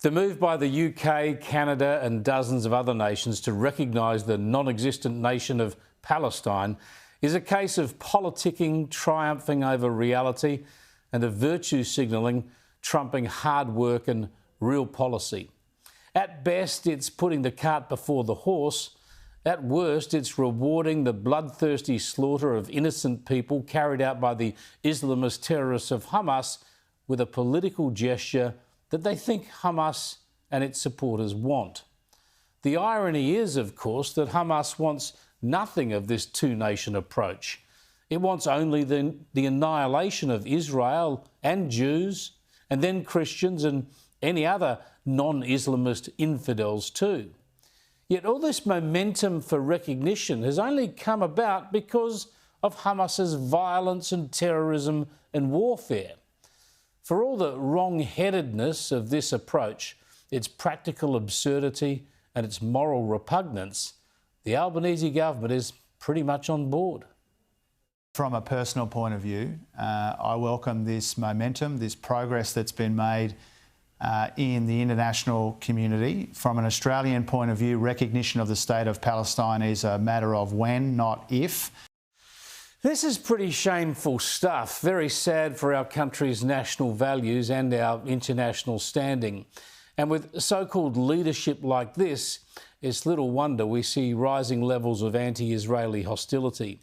The move by the UK, Canada and dozens of other nations to recognise the non-existent nation of Palestine is a case of politicking triumphing over reality and of virtue signalling trumping hard work and real policy. At best, it's putting the cart before the horse. At worst, it's rewarding the bloodthirsty slaughter of innocent people carried out by the Islamist terrorists of Hamas with a political gesture that they think Hamas and its supporters want. The irony is, of course, that Hamas wants nothing of this two-nation approach. It wants only the annihilation of Israel and Jews, and then Christians and any other non-Islamist infidels too. Yet all this momentum for recognition has only come about because of Hamas's violence and terrorism and warfare. For all the wrong-headedness of this approach, its practical absurdity and its moral repugnance, the Albanese government is pretty much on board. From a personal point of view, I welcome this momentum, this progress that's been made in the international community. From an Australian point of view, recognition of the state of Palestine is a matter of when, not if. This is pretty shameful stuff, very sad for our country's national values and our international standing. And with so-called leadership like this, it's little wonder we see rising levels of anti-Israeli hostility.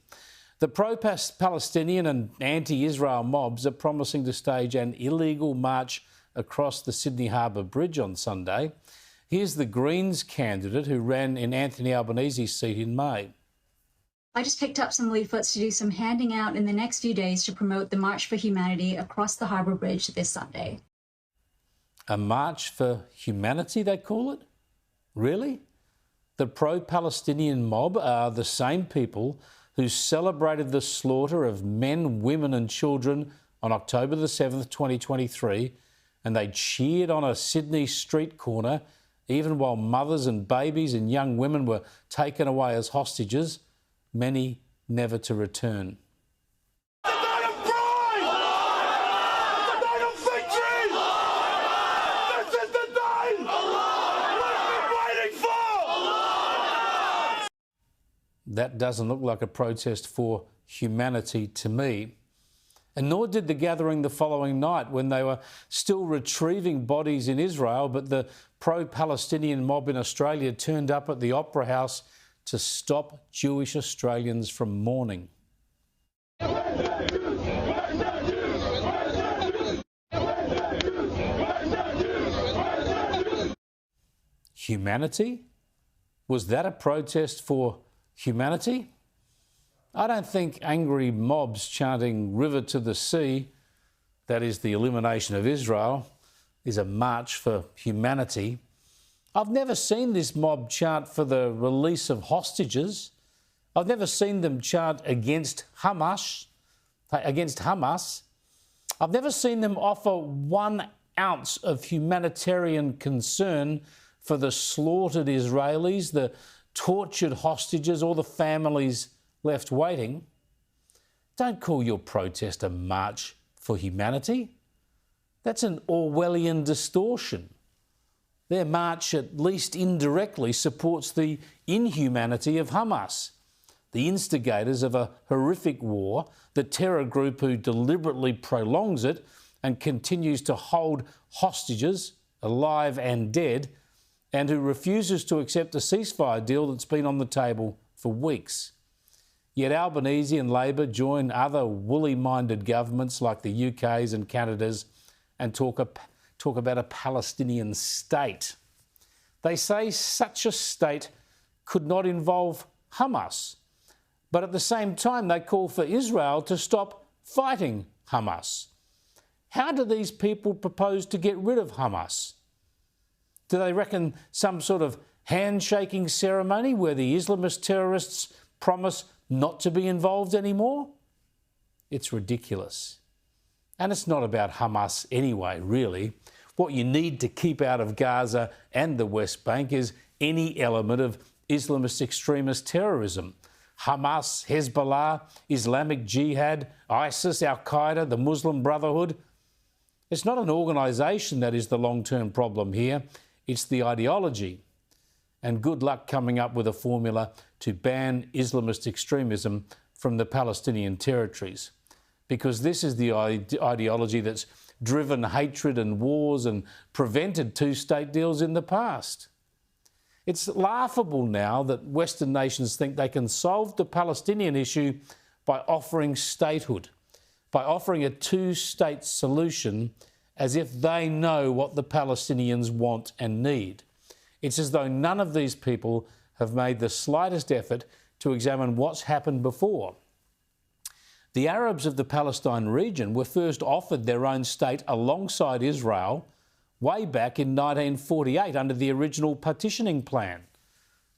The pro-Palestinian and anti-Israel mobs are promising to stage an illegal march across the Sydney Harbour Bridge on Sunday. Here's the Greens candidate who ran in Anthony Albanese's seat in May. I just picked up some leaflets to do some handing out in the next few days to promote the March for Humanity across the Harbour Bridge this Sunday. A March for Humanity, they call it? Really? The pro-Palestinian mob are the same people who celebrated the slaughter of men, women and children on October the 7th, 2023, and they cheered on a Sydney street corner even while mothers and babies and young women were taken away as hostages, many never to return. That doesn't look like a protest for humanity to me. And nor did the gathering the following night when they were still retrieving bodies in Israel, but the pro-Palestinian mob in Australia turned up at the Opera House to stop Jewish Australians from mourning. Humanity? Was that a protest for humanity? I don't think angry mobs chanting "River to the Sea," that is the elimination of Israel, is a march for humanity. I've never seen this mob chant for the release of hostages. I've never seen them chant against Hamas. I've never seen them offer 1 ounce of humanitarian concern for the slaughtered Israelis, the tortured hostages, or the families left waiting. Don't call your protest a march for humanity. That's an Orwellian distortion. Their march, at least indirectly, supports the inhumanity of Hamas, the instigators of a horrific war, the terror group who deliberately prolongs it and continues to hold hostages, alive and dead, and who refuses to accept a ceasefire deal that's been on the table for weeks. Yet Albanese and Labor join other woolly-minded governments like the UK's and Canada's and talk about a Palestinian state. They say such a state could not involve Hamas, but at the same time they call for Israel to stop fighting Hamas. How do these people propose to get rid of Hamas? Do they reckon some sort of handshaking ceremony where the Islamist terrorists promise not to be involved anymore? It's ridiculous. And it's not about Hamas anyway, really. What you need to keep out of Gaza and the West Bank is any element of Islamist extremist terrorism. Hamas, Hezbollah, Islamic Jihad, ISIS, Al-Qaeda, the Muslim Brotherhood. It's not an organisation that is the long-term problem here, it's the ideology. And good luck coming up with a formula to ban Islamist extremism from the Palestinian territories, because this is the ideology that's driven hatred and wars and prevented two-state deals in the past. It's laughable now that Western nations think they can solve the Palestinian issue by offering statehood, by offering a two-state solution as if they know what the Palestinians want and need. It's as though none of these people have made the slightest effort to examine what's happened before. The Arabs of the Palestine region were first offered their own state alongside Israel way back in 1948 under the original partitioning plan.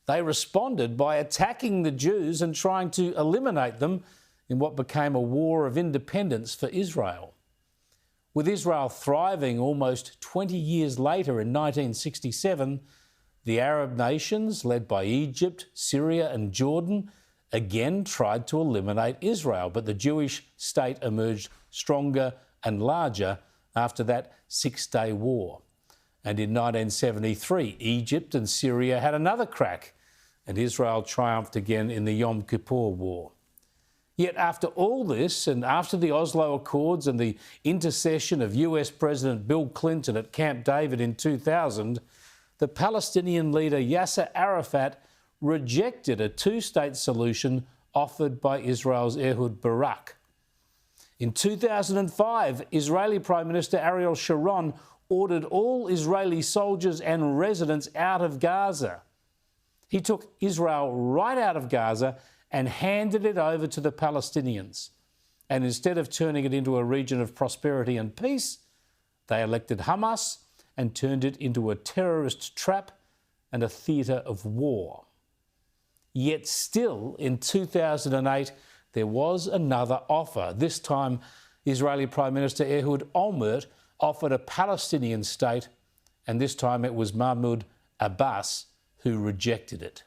They responded by attacking the Jews and trying to eliminate them in what became a war of independence for Israel. With Israel thriving almost 20 years later in 1967, the Arab nations, led by Egypt, Syria and Jordan, again tried to eliminate Israel, but the Jewish state emerged stronger and larger after that Six-Day War. And in 1973, Egypt and Syria had another crack, and Israel triumphed again in the Yom Kippur War. Yet after all this, and after the Oslo Accords and the intercession of US President Bill Clinton at Camp David in 2000, the Palestinian leader Yasser Arafat rejected a two-state solution offered by Israel's Ehud Barak. In 2005, Israeli Prime Minister Ariel Sharon ordered all Israeli soldiers and residents out of Gaza. He took Israel right out of Gaza and handed it over to the Palestinians. And instead of turning it into a region of prosperity and peace, they elected Hamas and turned it into a terrorist trap and a theatre of war. Yet still, in 2008, there was another offer. This time, Israeli Prime Minister Ehud Olmert offered a Palestinian state, and this time it was Mahmoud Abbas who rejected it.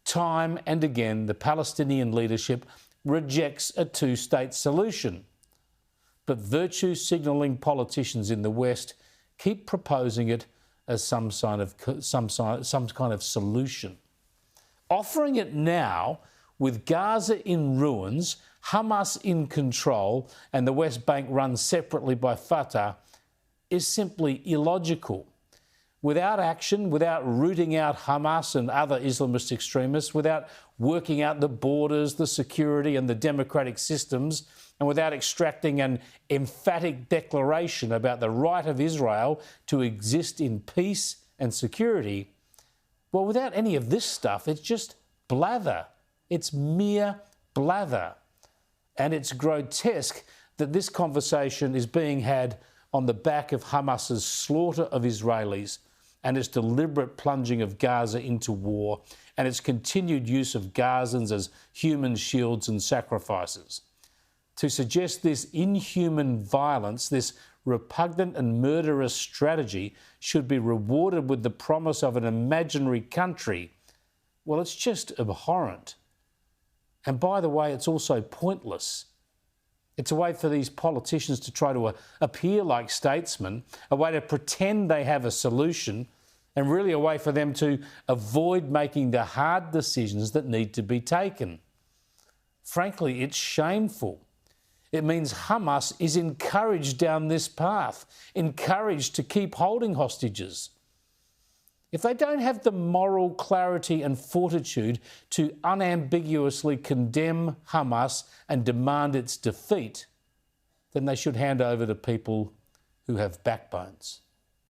Time and again, the Palestinian leadership rejects a two-state solution. But virtue-signalling politicians in the West keep proposing it as some kind of solution. Offering it now, with Gaza in ruins, Hamas in control, and the West Bank run separately by Fatah, is simply illogical. Without action, without rooting out Hamas and other Islamist extremists, without working out the borders, the security and the democratic systems, and without extracting an emphatic declaration about the right of Israel to exist in peace and security, well, without any of this stuff, it's just blather. It's mere blather. And it's grotesque that this conversation is being had on the back of Hamas's slaughter of Israelis and its deliberate plunging of Gaza into war and its continued use of Gazans as human shields and sacrifices. To suggest this inhuman violence, this repugnant and murderous strategy should be rewarded with the promise of an imaginary country, well, it's just abhorrent. And by the way, it's also pointless. It's a way for these politicians to try to appear like statesmen, a way to pretend they have a solution, and really a way for them to avoid making the hard decisions that need to be taken. Frankly, it's shameful. It means Hamas is encouraged down this path, encouraged to keep holding hostages. If they don't have the moral clarity and fortitude to unambiguously condemn Hamas and demand its defeat, then they should hand over to people who have backbones.